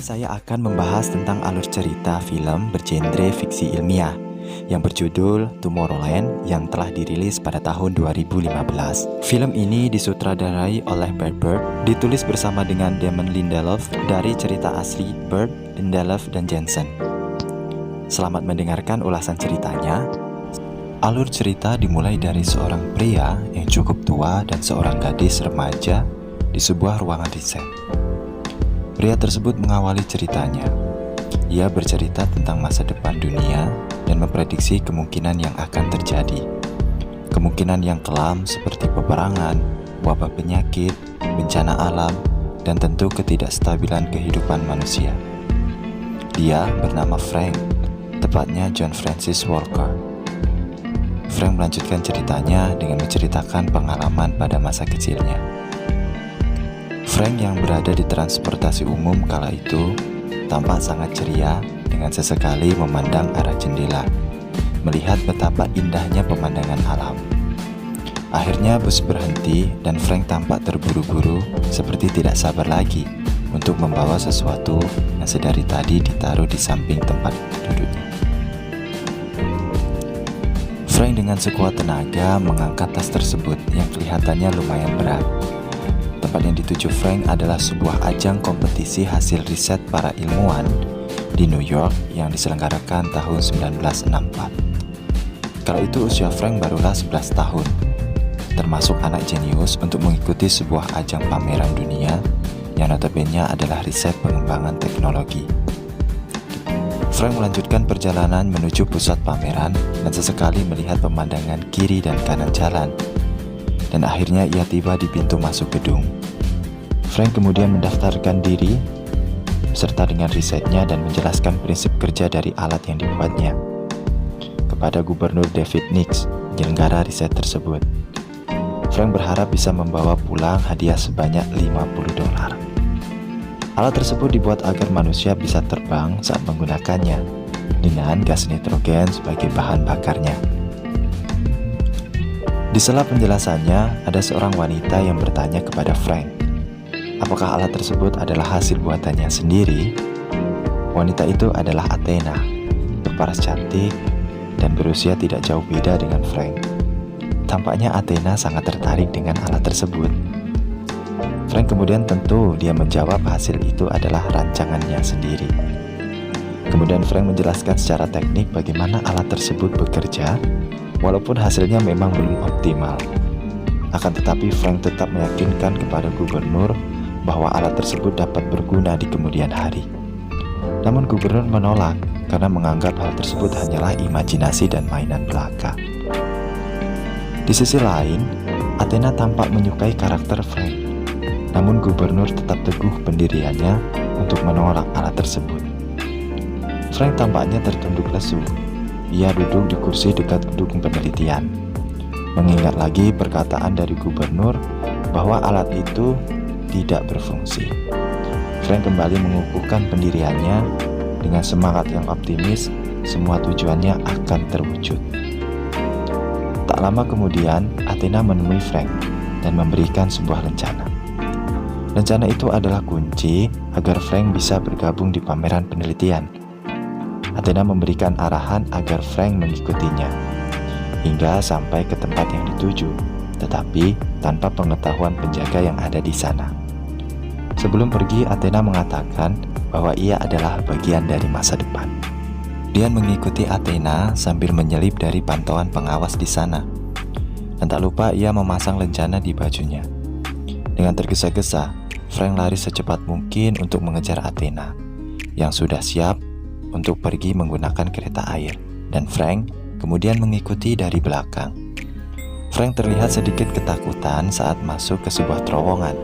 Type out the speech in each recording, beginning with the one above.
saya akan membahas tentang alur cerita film bergenre fiksi ilmiah yang berjudul Tomorrowland yang telah dirilis pada tahun 2015. Film ini disutradarai oleh Brad Bird, ditulis bersama dengan Damon Lindelof dari cerita asli Bird, Lindelof, dan Jensen. Selamat mendengarkan ulasan ceritanya. Alur cerita dimulai dari seorang pria yang cukup tua dan seorang gadis remaja di sebuah ruangan riset. Pria tersebut mengawali ceritanya. Ia bercerita tentang masa depan dunia dan memprediksi kemungkinan yang akan terjadi. Kemungkinan yang kelam seperti peperangan, wabah penyakit, bencana alam, dan tentu ketidakstabilan kehidupan manusia. Dia bernama Frank, tepatnya John Francis Walker. Frank melanjutkan ceritanya dengan menceritakan pengalaman pada masa kecilnya. Frank yang berada di transportasi umum kala itu tampak sangat ceria dengan sesekali memandang arah jendela, melihat betapa indahnya pemandangan alam. Akhirnya bus berhenti dan Frank tampak terburu-buru seperti tidak sabar lagi untuk membawa sesuatu yang sedari tadi ditaruh di samping tempat duduknya. Frank dengan sekuat tenaga mengangkat tas tersebut yang kelihatannya lumayan berat. Tempat yang dituju Frank adalah sebuah ajang kompetisi hasil riset para ilmuwan di New York yang diselenggarakan tahun 1964. Kala itu usia Frank barulah 11 tahun, termasuk anak jenius untuk mengikuti sebuah ajang pameran dunia yang notabene adalah riset pengembangan teknologi. Frank melanjutkan perjalanan menuju pusat pameran dan sesekali melihat pemandangan kiri dan kanan jalan. Dan akhirnya ia tiba di pintu masuk gedung. Frank kemudian mendaftarkan diri beserta dengan risetnya dan menjelaskan prinsip kerja dari alat yang dibuatnya kepada Gubernur David Nix, penyelenggara riset tersebut. Frank berharap bisa membawa pulang hadiah sebanyak $50. Alat tersebut dibuat agar manusia bisa terbang saat menggunakannya dengan gas nitrogen sebagai bahan bakarnya. Di sela penjelasannya, ada seorang wanita yang bertanya kepada Frank, apakah alat tersebut adalah hasil buatannya sendiri? Wanita itu adalah Athena, berparas cantik dan berusia tidak jauh beda dengan Frank. Tampaknya Athena sangat tertarik dengan alat tersebut. Frank kemudian tentu dia menjawab hasil itu adalah rancangannya sendiri. Kemudian Frank menjelaskan secara teknik bagaimana alat tersebut bekerja, walaupun hasilnya memang belum optimal. Akan tetapi Frank tetap meyakinkan kepada gubernur bahwa alat tersebut dapat berguna di kemudian hari. Namun gubernur menolak karena menganggap hal tersebut hanyalah imajinasi dan mainan belaka. Di sisi lain, Athena tampak menyukai karakter Frank. Namun gubernur tetap teguh pendiriannya untuk menolak alat tersebut. Frank tampaknya tertunduk lesu. Ia duduk di kursi dekat gedung penelitian, mengingat lagi perkataan dari gubernur bahwa alat itu tidak berfungsi. Frank kembali mengukuhkan pendiriannya dengan semangat yang optimis, semua tujuannya akan terwujud. Tak lama kemudian, Athena menemui Frank dan memberikan sebuah rencana. Rencana itu adalah kunci agar Frank bisa bergabung di pameran penelitian. Athena memberikan arahan agar Frank mengikutinya hingga sampai ke tempat yang dituju, tetapi tanpa pengetahuan penjaga yang ada di sana. Sebelum pergi, Athena mengatakan bahwa ia adalah bagian dari masa depan. Dia mengikuti Athena sambil menyelip dari pantauan pengawas di sana. Dan tak lupa ia memasang lencana di bajunya. Dengan tergesa-gesa, Frank lari secepat mungkin untuk mengejar Athena yang sudah siap untuk pergi menggunakan kereta air, dan Frank kemudian mengikuti dari belakang. Frank terlihat sedikit ketakutan saat masuk ke sebuah terowongan,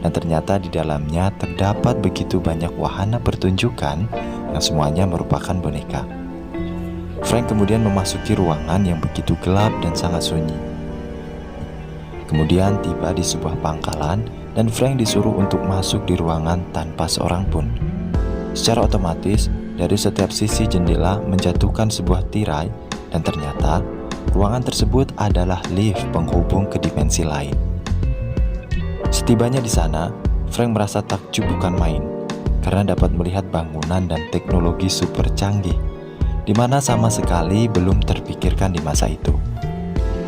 dan ternyata di dalamnya terdapat begitu banyak wahana pertunjukan yang semuanya merupakan boneka. Frank kemudian memasuki ruangan yang begitu gelap dan sangat sunyi. Kemudian tiba di sebuah pangkalan dan Frank disuruh untuk masuk di ruangan tanpa seorang pun. Secara otomatis, dari setiap sisi jendela menjatuhkan sebuah tirai dan ternyata ruangan tersebut adalah lift penghubung ke dimensi lain. Setibanya di sana, Frank merasa takjub bukan main karena dapat melihat bangunan dan teknologi super canggih, di mana sama sekali belum terpikirkan di masa itu.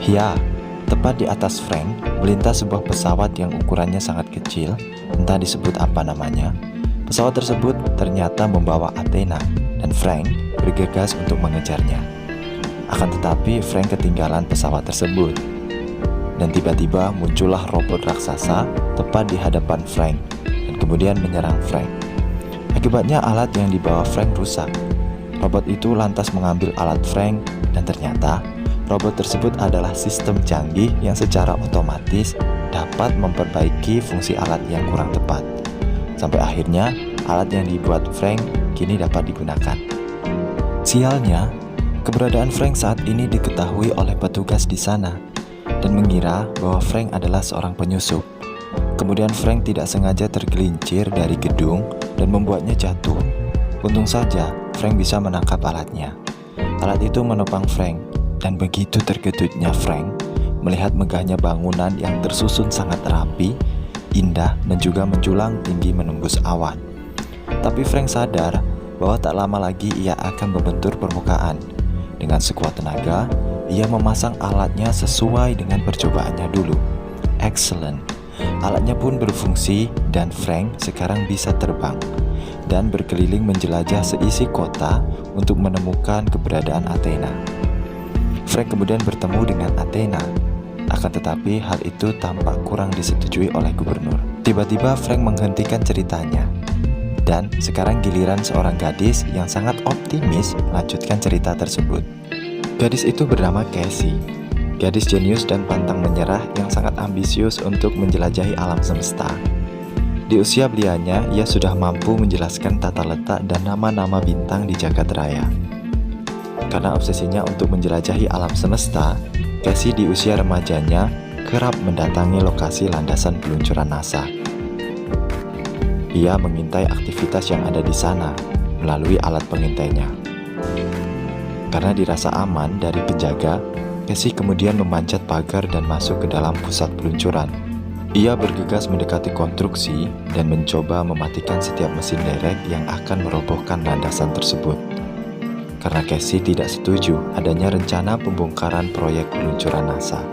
Ya, tepat di atas Frank melintas sebuah pesawat yang ukurannya sangat kecil, entah disebut apa namanya. Pesawat tersebut ternyata membawa Athena, dan Frank bergegas untuk mengejarnya. Akan tetapi Frank ketinggalan pesawat tersebut, dan tiba-tiba muncullah robot raksasa tepat di hadapan Frank, dan kemudian menyerang Frank. Akibatnya alat yang dibawa Frank rusak. Robot itu lantas mengambil alat Frank, dan ternyata robot tersebut adalah sistem canggih yang secara otomatis dapat memperbaiki fungsi alat yang kurang tepat. Sampai akhirnya alat yang dibuat Frank kini dapat digunakan. Sialnya, keberadaan Frank saat ini diketahui oleh petugas di sana dan mengira bahwa Frank adalah seorang penyusup. Kemudian Frank tidak sengaja tergelincir dari gedung dan membuatnya jatuh. Untung saja Frank bisa menangkap alatnya. Alat itu menopang Frank, dan begitu terkejutnya Frank melihat megahnya bangunan yang tersusun sangat rapi, indah, dan juga menjulang tinggi menembus awan. Tapi Frank sadar bahwa tak lama lagi ia akan membentur permukaan. Dengan sekuat tenaga, ia memasang alatnya sesuai dengan percobaannya dulu. Excellent. Alatnya pun berfungsi dan Frank sekarang bisa terbang dan berkeliling menjelajah seisi kota untuk menemukan keberadaan Athena. Frank kemudian bertemu dengan Athena. Akan tetapi hal itu tampak kurang disetujui oleh gubernur. Tiba-tiba Frank menghentikan ceritanya. Dan sekarang giliran seorang gadis yang sangat optimis melanjutkan cerita tersebut. Gadis itu bernama Cassie. Gadis jenius dan pantang menyerah yang sangat ambisius untuk menjelajahi alam semesta. Di usia belianya, ia sudah mampu menjelaskan tata letak dan nama-nama bintang di jagat raya. Karena obsesinya untuk menjelajahi alam semesta, Cassie di usia remajanya kerap mendatangi lokasi landasan peluncuran NASA. Ia mengintai aktivitas yang ada di sana melalui alat pengintainya. Karena dirasa aman dari penjaga, Cassie kemudian memanjat pagar dan masuk ke dalam pusat peluncuran. Ia bergegas mendekati konstruksi dan mencoba mematikan setiap mesin derek yang akan merobohkan landasan tersebut. Karena Cassie tidak setuju adanya rencana pembongkaran proyek peluncuran NASA.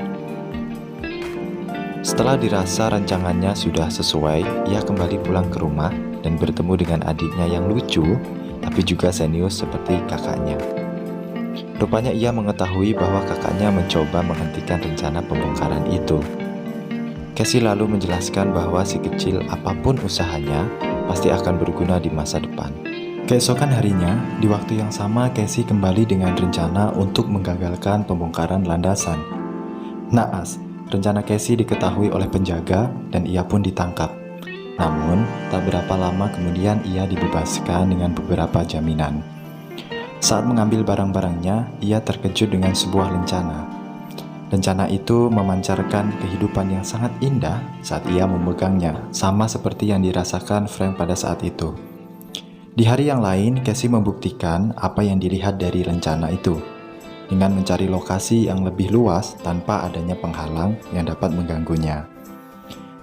Setelah dirasa rancangannya sudah sesuai, ia kembali pulang ke rumah dan bertemu dengan adiknya yang lucu, tapi juga senius seperti kakaknya. Rupanya ia mengetahui bahwa kakaknya mencoba menghentikan rencana pembongkaran itu. Cassie lalu menjelaskan bahwa si kecil apapun usahanya pasti akan berguna di masa depan. Keesokan harinya, di waktu yang sama Cassie kembali dengan rencana untuk menggagalkan pembongkaran landasan. Naas, rencana Cassie diketahui oleh penjaga dan ia pun ditangkap. Namun, tak berapa lama kemudian ia dibebaskan dengan beberapa jaminan. Saat mengambil barang-barangnya, ia terkejut dengan sebuah rencana. Rencana itu memancarkan kehidupan yang sangat indah saat ia memegangnya, sama seperti yang dirasakan Frank pada saat itu. Di hari yang lain, Cassie membuktikan apa yang dilihat dari rencana itu, dengan mencari lokasi yang lebih luas tanpa adanya penghalang yang dapat mengganggunya.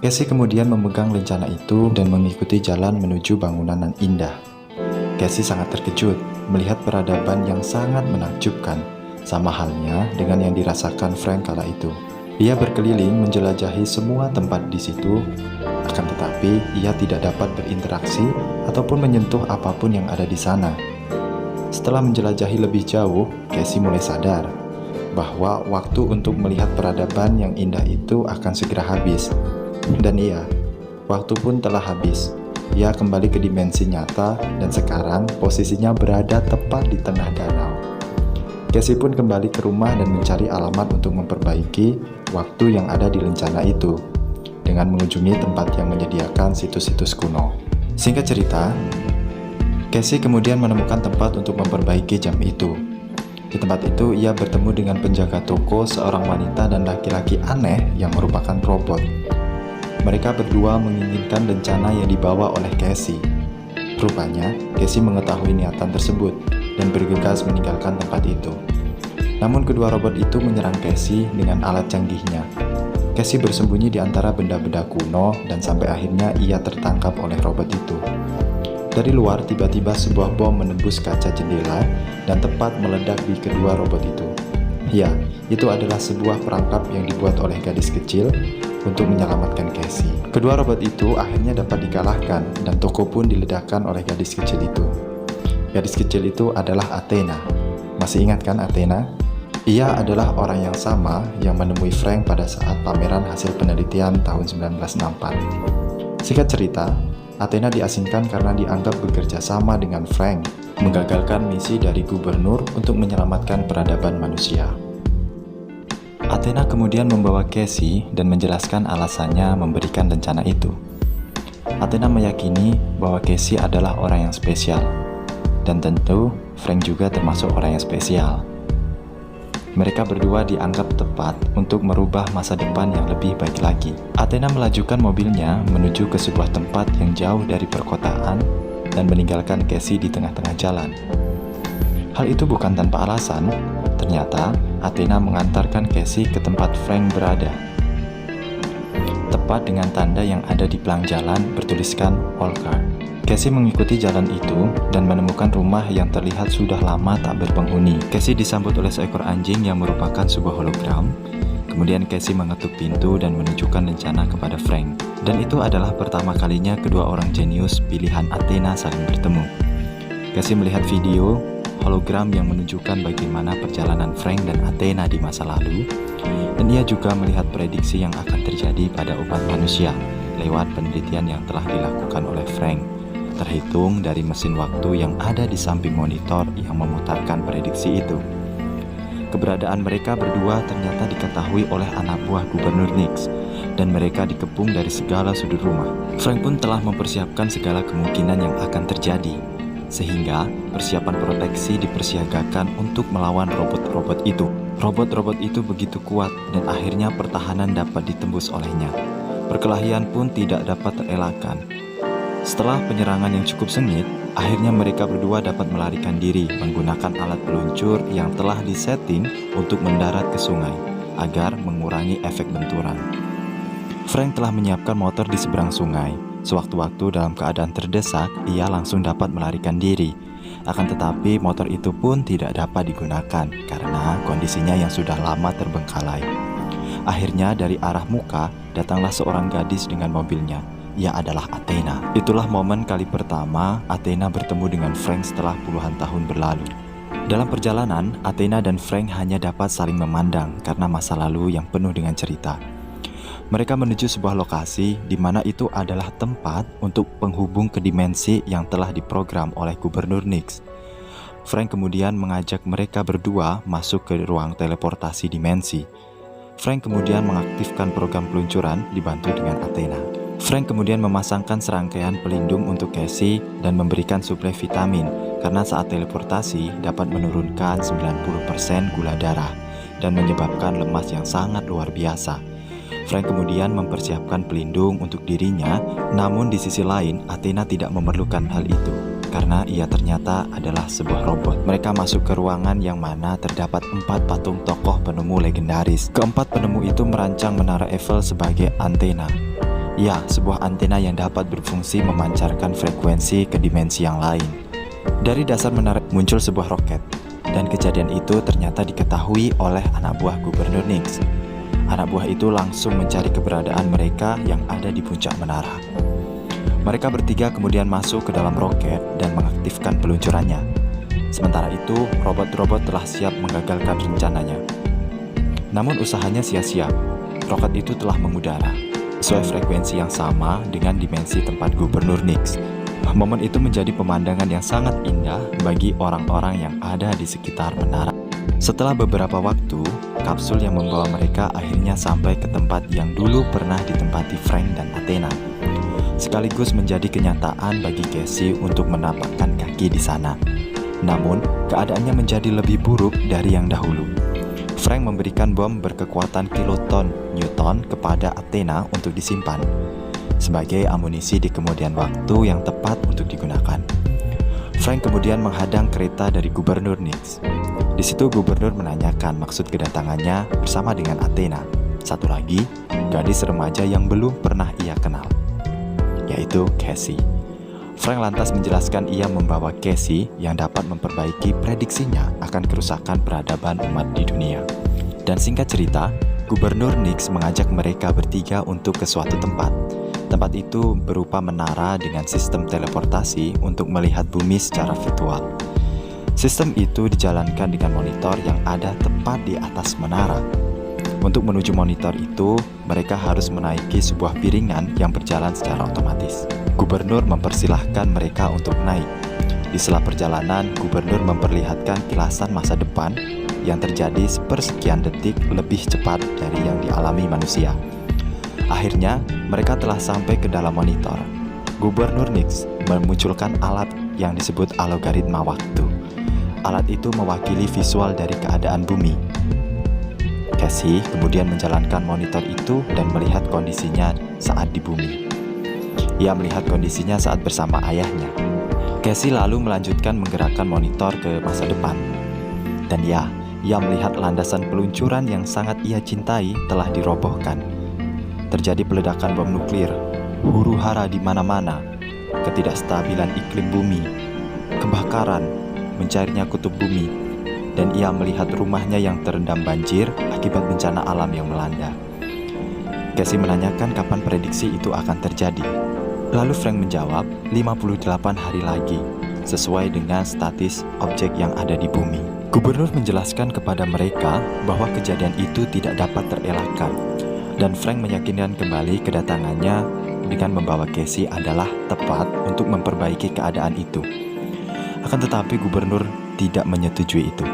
Cassie kemudian memegang rencana itu dan mengikuti jalan menuju bangunan yang indah. Cassie sangat terkejut melihat peradaban yang sangat menakjubkan, sama halnya dengan yang dirasakan Frank kala itu. Ia berkeliling menjelajahi semua tempat di situ, akan tetapi ia tidak dapat berinteraksi ataupun menyentuh apapun yang ada di sana. Setelah menjelajahi lebih jauh, Cassie mulai sadar bahwa waktu untuk melihat peradaban yang indah itu akan segera habis. Dan iya, waktu pun telah habis. Ia kembali ke dimensi nyata dan sekarang posisinya berada tepat di tengah danau. Cassie pun kembali ke rumah dan mencari alamat untuk memperbaiki waktu yang ada di rencana itu dengan mengunjungi tempat yang menyediakan situs-situs kuno. Singkat cerita, Cassie kemudian menemukan tempat untuk memperbaiki jam itu. Di tempat itu, ia bertemu dengan penjaga toko, seorang wanita dan laki-laki aneh yang merupakan robot. Mereka berdua menginginkan rencana yang dibawa oleh Cassie. Rupanya, Cassie mengetahui niatan tersebut dan bergegas meninggalkan tempat itu. Namun kedua robot itu menyerang Cassie dengan alat canggihnya. Cassie bersembunyi di antara benda-benda kuno dan sampai akhirnya ia tertangkap oleh robot itu. Dari luar, tiba-tiba sebuah bom menembus kaca jendela dan tepat meledak di kedua robot itu. Ya, itu adalah sebuah perangkap yang dibuat oleh gadis kecil untuk menyelamatkan Casey. Kedua robot itu akhirnya dapat dikalahkan dan toko pun diledakkan oleh gadis kecil itu. Gadis kecil itu adalah Athena. Masih ingat kan Athena? Ia adalah orang yang sama yang menemui Frank pada saat pameran hasil penelitian tahun 1964. Singkat cerita, Athena diasingkan karena dianggap bekerja sama dengan Frank, menggagalkan misi dari gubernur untuk menyelamatkan peradaban manusia. Athena kemudian membawa Casey dan menjelaskan alasannya memberikan rencana itu. Athena meyakini bahwa Casey adalah orang yang spesial, dan tentu Frank juga termasuk orang yang spesial. Mereka berdua dianggap tepat untuk merubah masa depan yang lebih baik lagi. Athena melajukan mobilnya menuju ke sebuah tempat yang jauh dari perkotaan dan meninggalkan Casey di tengah-tengah jalan. Hal itu bukan tanpa alasan. Ternyata Athena mengantarkan Casey ke tempat Frank berada, tepat dengan tanda yang ada di pelang jalan bertuliskan All Car. Casey mengikuti jalan itu dan menemukan rumah yang terlihat sudah lama tak berpenghuni. Casey disambut oleh seekor anjing yang merupakan sebuah hologram. Kemudian Casey mengetuk pintu dan menunjukkan rencana kepada Frank. Dan itu adalah pertama kalinya kedua orang jenius pilihan Athena saling bertemu. Casey melihat video hologram yang menunjukkan bagaimana perjalanan Frank dan Athena di masa lalu. Dan ia juga melihat prediksi yang akan terjadi pada umat manusia lewat penelitian yang telah dilakukan oleh Frank, terhitung dari mesin waktu yang ada di samping monitor yang memutarkan prediksi itu. Keberadaan mereka berdua ternyata diketahui oleh anak buah Gubernur Nix, dan mereka dikepung dari segala sudut rumah. Frank pun telah mempersiapkan segala kemungkinan yang akan terjadi, sehingga persiapan proteksi dipersiagakan untuk melawan robot-robot itu. Robot-robot itu begitu kuat dan akhirnya pertahanan dapat ditembus olehnya. Perkelahian pun tidak dapat terelakkan. Setelah penyerangan yang cukup sengit, akhirnya mereka berdua dapat melarikan diri menggunakan alat peluncur yang telah disetting untuk mendarat ke sungai agar mengurangi efek benturan. Frank telah menyiapkan motor di seberang sungai. Sewaktu-waktu dalam keadaan terdesak, ia langsung dapat melarikan diri. Akan tetapi motor itu pun tidak dapat digunakan karena kondisinya yang sudah lama terbengkalai. Akhirnya dari arah muka datanglah seorang gadis dengan mobilnya. Ia adalah Athena. Itulah momen kali pertama Athena bertemu dengan Frank setelah puluhan tahun berlalu. Dalam perjalanan, Athena dan Frank hanya dapat saling memandang karena masa lalu yang penuh dengan cerita. Mereka menuju sebuah lokasi di mana itu adalah tempat untuk penghubung ke dimensi yang telah diprogram oleh Gubernur Nix. Frank kemudian mengajak mereka berdua masuk ke ruang teleportasi dimensi. Frank kemudian mengaktifkan program peluncuran dibantu dengan Athena. Frank kemudian memasangkan serangkaian pelindung untuk Casey dan memberikan suplai vitamin karena saat teleportasi dapat menurunkan 90% gula darah dan menyebabkan lemas yang sangat luar biasa. Frank kemudian mempersiapkan pelindung untuk dirinya, namun di sisi lain Athena tidak memerlukan hal itu karena ia ternyata adalah sebuah robot. Mereka masuk ke ruangan yang mana terdapat 4 patung tokoh penemu legendaris. Keempat penemu itu merancang menara Eiffel sebagai antena. Ya, sebuah antena yang dapat berfungsi memancarkan frekuensi ke dimensi yang lain. Dari dasar menara muncul sebuah roket, dan kejadian itu ternyata diketahui oleh anak buah Gubernur Nix. Anak buah itu langsung mencari keberadaan mereka yang ada di puncak menara. Mereka bertiga kemudian masuk ke dalam roket dan mengaktifkan peluncurannya. Sementara itu, robot-robot telah siap menggagalkan rencananya. Namun usahanya sia-sia. Roket itu telah mengudara sesuai frekuensi yang sama dengan dimensi tempat Gubernur Nix. Momen itu menjadi pemandangan yang sangat indah bagi orang-orang yang ada di sekitar menara. Setelah beberapa waktu, kapsul yang membawa mereka akhirnya sampai ke tempat yang dulu pernah ditempati Frank dan Athena. Sekaligus menjadi kenyataan bagi Casey untuk menapakkan kaki di sana. Namun, keadaannya menjadi lebih buruk dari yang dahulu. Frank memberikan bom berkekuatan kiloton Newton kepada Athena untuk disimpan sebagai amunisi di kemudian waktu yang tepat untuk digunakan. Frank kemudian menghadang kereta dari Gubernur Nix. Di situ Gubernur menanyakan maksud kedatangannya bersama dengan Athena. Satu lagi, gadis remaja yang belum pernah ia kenal, yaitu Casey. Frank lantas menjelaskan ia membawa Casey yang dapat memperbaiki prediksinya akan kerusakan peradaban umat di dunia. Dan singkat cerita, Gubernur Nix mengajak mereka bertiga untuk ke suatu tempat. Tempat itu berupa menara dengan sistem teleportasi untuk melihat bumi secara virtual. Sistem itu dijalankan dengan monitor yang ada tepat di atas menara. Untuk menuju monitor itu, mereka harus menaiki sebuah piringan yang berjalan secara otomatis. Gubernur mempersilahkan mereka untuk naik. Di sela perjalanan, gubernur memperlihatkan kilasan masa depan yang terjadi sepersekian detik lebih cepat dari yang dialami manusia. Akhirnya, mereka telah sampai ke dalam monitor. Gubernur Nix memunculkan alat yang disebut algoritma waktu. Alat itu mewakili visual dari keadaan bumi. Casey kemudian menjalankan monitor itu dan melihat kondisinya saat di bumi. Ia melihat kondisinya saat bersama ayahnya. Casey lalu melanjutkan menggerakkan monitor ke masa depan. Dan ia melihat landasan peluncuran yang sangat ia cintai telah dirobohkan. Terjadi peledakan bom nuklir, huru-hara di mana-mana, ketidakstabilan iklim bumi, kebakaran, mencairnya kutub bumi, dan ia melihat rumahnya yang terendam banjir akibat bencana alam yang melanda. Casey menanyakan kapan prediksi itu akan terjadi. Lalu Frank menjawab, 58 hari lagi, sesuai dengan status objek yang ada di bumi. Gubernur menjelaskan kepada mereka bahwa kejadian itu tidak dapat terelakkan, dan Frank meyakinkan kembali kedatangannya dengan membawa Casey adalah tepat untuk memperbaiki keadaan itu. Akan tetapi gubernur tidak menyetujui itu.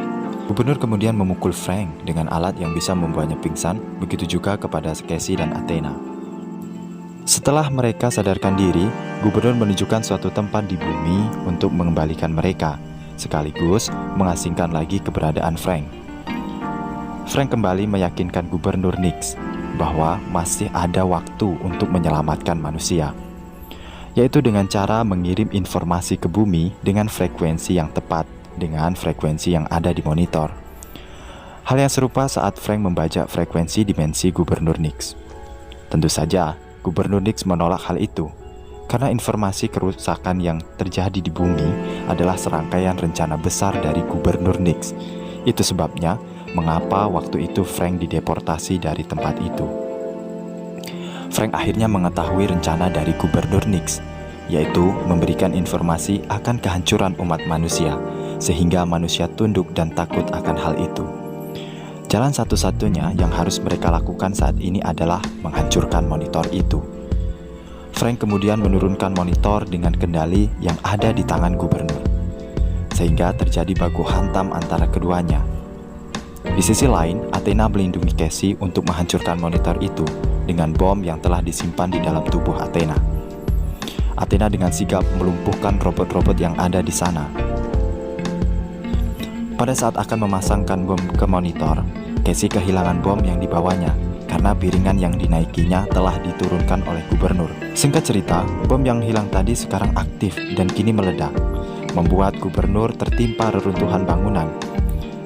Gubernur kemudian memukul Frank dengan alat yang bisa membuatnya pingsan, begitu juga kepada Casey dan Athena. Setelah mereka sadarkan diri, gubernur menunjukkan suatu tempat di bumi untuk mengembalikan mereka, sekaligus mengasingkan lagi keberadaan Frank. Frank kembali meyakinkan Gubernur Nix bahwa masih ada waktu untuk menyelamatkan manusia, yaitu dengan cara mengirim informasi ke bumi dengan frekuensi yang tepat, dengan frekuensi yang ada di monitor. Hal yang serupa saat Frank membajak frekuensi dimensi Gubernur Nix. Tentu saja, Gubernur Nix menolak hal itu, karena informasi kerusakan yang terjadi di bumi adalah serangkaian rencana besar dari Gubernur Nix. Itu sebabnya mengapa waktu itu Frank dideportasi dari tempat itu. Frank akhirnya mengetahui rencana dari Gubernur Nix, yaitu memberikan informasi akan kehancuran umat manusia, sehingga manusia tunduk dan takut akan hal itu. Jalan satu-satunya yang harus mereka lakukan saat ini adalah menghancurkan monitor itu. Frank kemudian menurunkan monitor dengan kendali yang ada di tangan gubernur, sehingga terjadi baku hantam antara keduanya. Di sisi lain, Athena melindungi Casey untuk menghancurkan monitor itu dengan bom yang telah disimpan di dalam tubuh Athena. Athena dengan sigap melumpuhkan robot-robot yang ada di sana. Pada saat akan memasangkan bom ke monitor, Casey kehilangan bom yang dibawanya karena piringan yang dinaikinya telah diturunkan oleh gubernur. Singkat cerita, bom yang hilang tadi sekarang aktif dan kini meledak, membuat gubernur tertimpa reruntuhan bangunan.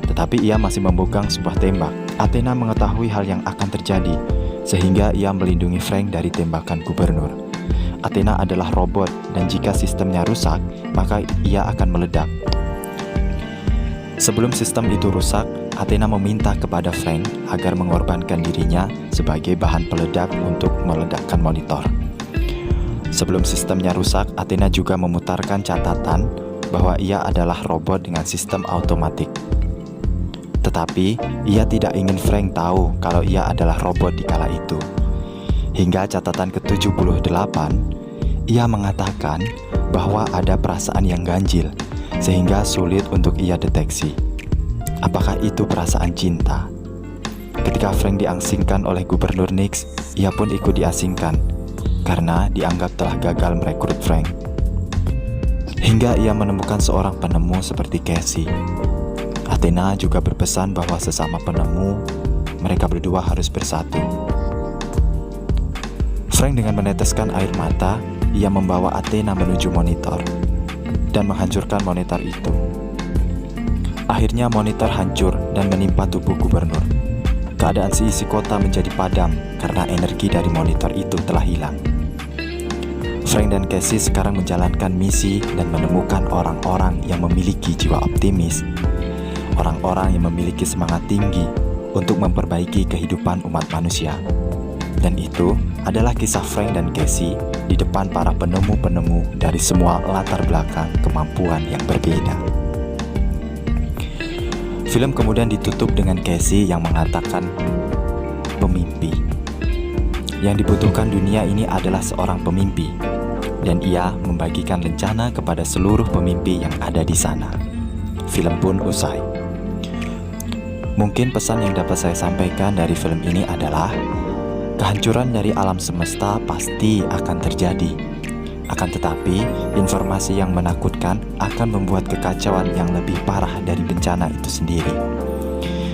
Tetapi ia masih memegang sebuah tembak. Athena mengetahui hal yang akan terjadi, sehingga ia melindungi Frank dari tembakan gubernur. Athena adalah robot, dan jika sistemnya rusak, maka ia akan meledak. Sebelum sistem itu rusak, Athena meminta kepada Frank agar mengorbankan dirinya sebagai bahan peledak untuk meledakkan monitor. Sebelum sistemnya rusak, Athena juga memutarkan catatan bahwa ia adalah robot dengan sistem otomatik. Tetapi, ia tidak ingin Frank tahu kalau ia adalah robot di kala itu. Hingga catatan ke-78, ia mengatakan bahwa ada perasaan yang ganjil, sehingga sulit untuk ia deteksi. Apakah itu perasaan cinta? Ketika Frank diasingkan oleh Gubernur Nix, ia pun ikut diasingkan, karena dianggap telah gagal merekrut Frank. Hingga ia menemukan seorang penemu seperti Casey. Athena juga berpesan bahwa sesama penemu, mereka berdua harus bersatu. Frank dengan meneteskan air mata, ia membawa Athena menuju monitor dan menghancurkan monitor itu. Akhirnya monitor hancur dan menimpa tubuh gubernur. Keadaan seisi kota menjadi padam karena energi dari monitor itu telah hilang. Frank dan Casey sekarang menjalankan misi dan menemukan orang-orang yang memiliki jiwa optimis, orang-orang yang memiliki semangat tinggi untuk memperbaiki kehidupan umat manusia. Dan itu adalah kisah Frank dan Casey di depan para penemu-penemu dari semua latar belakang kemampuan yang berbeda. Film kemudian ditutup dengan Casey yang mengatakan, "Pemimpi. Yang dibutuhkan dunia ini adalah seorang pemimpi." Dan ia membagikan rencana kepada seluruh pemimpi yang ada di sana. Film pun usai. Mungkin pesan yang dapat saya sampaikan dari film ini adalah kehancuran dari alam semesta pasti akan terjadi. Akan tetapi, informasi yang menakutkan akan membuat kekacauan yang lebih parah dari bencana itu sendiri.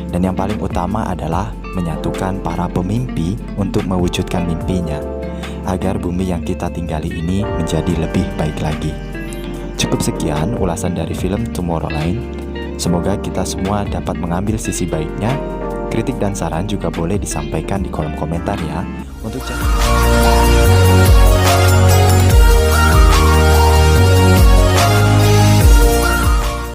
Dan yang paling utama adalah menyatukan para pemimpi untuk mewujudkan mimpinya, agar bumi yang kita tinggali ini menjadi lebih baik lagi. Cukup sekian ulasan dari film Tomorrowland. Semoga kita semua dapat mengambil sisi baiknya. Kritik dan saran juga boleh disampaikan di kolom komentar ya. Untuk channel